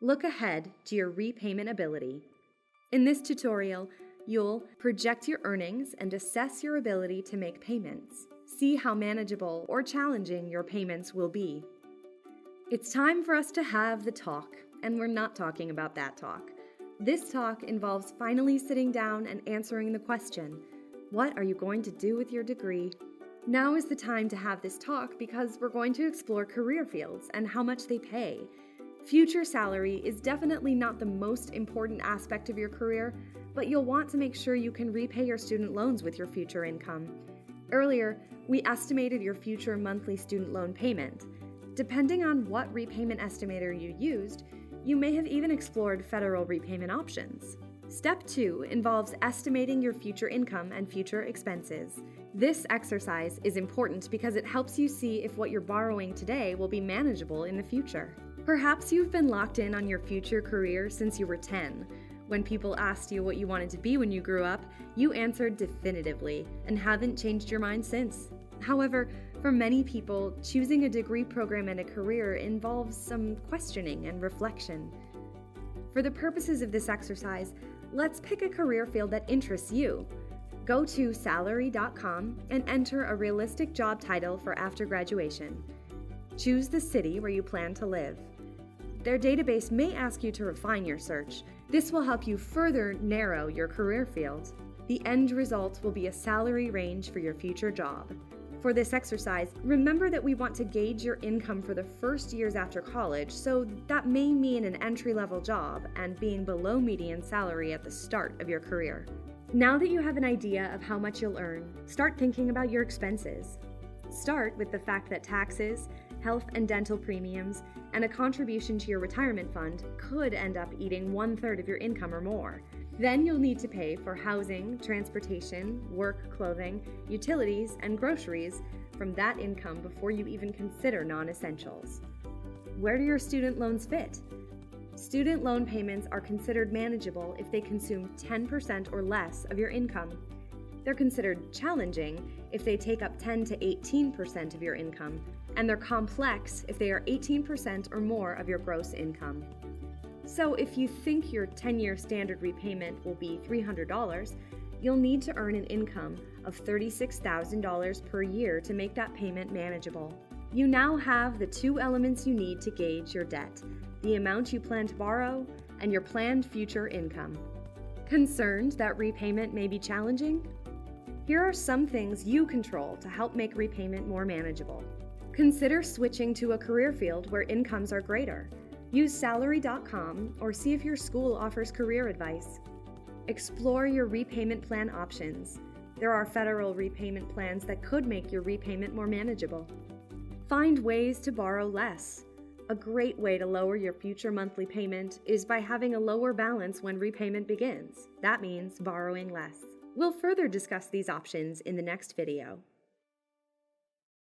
Look ahead to your repayment ability. In this tutorial, you'll project your earnings and assess your ability to make payments. See how manageable or challenging your payments will be. It's time for us to have the talk, and we're not talking about that talk. This talk involves finally sitting down and answering the question, what are you going to do with your degree? Now is the time to have this talk because we're going to explore career fields and how much they pay. Future salary is definitely not the most important aspect of your career, but you'll want to make sure you can repay your student loans with your future income. Earlier, we estimated your future monthly student loan payment. Depending on what repayment estimator you used, you may have even explored federal repayment options. Step 2 involves estimating your future income and future expenses. This exercise is important because it helps you see if what you're borrowing today will be manageable in the future. Perhaps you've been locked in on your future career since you were 10. When people asked you what you wanted to be when you grew up, you answered definitively and haven't changed your mind since. However, for many people, choosing a degree program and a career involves some questioning and reflection. For the purposes of this exercise, let's pick a career field that interests you. Go to salary.com and enter a realistic job title for after graduation. Choose the city where you plan to live. Their database may ask you to refine your search. This will help you further narrow your career field. The end result will be a salary range for your future job. For this exercise, remember that we want to gauge your income for the first years after college, so that may mean an entry-level job and being below median salary at the start of your career. Now that you have an idea of how much you'll earn, start thinking about your expenses. Start with the fact that taxes, health and dental premiums, and a contribution to your retirement fund could end up eating 1/3 of your income or more. Then you'll need to pay for housing, transportation, work clothing, utilities, and groceries from that income before you even consider non-essentials. Where do your student loans fit? Student loan payments are considered manageable if they consume 10% or less of your income. They're considered challenging if they take up 10 to 18% of your income, and they're complex if they are 18% or more of your gross income. So if you think your 10-year standard repayment will be $300, you'll need to earn an income of $36,000 per year to make that payment manageable. You now have the two elements you need to gauge your debt: the amount you plan to borrow and your planned future income. Concerned that repayment may be challenging? Here are some things you control to help make repayment more manageable. Consider switching to a career field where incomes are greater. Use salary.com or see if your school offers career advice. Explore your repayment plan options. There are federal repayment plans that could make your repayment more manageable. Find ways to borrow less. A great way to lower your future monthly payment is by having a lower balance when repayment begins. That means borrowing less. We'll further discuss these options in the next video.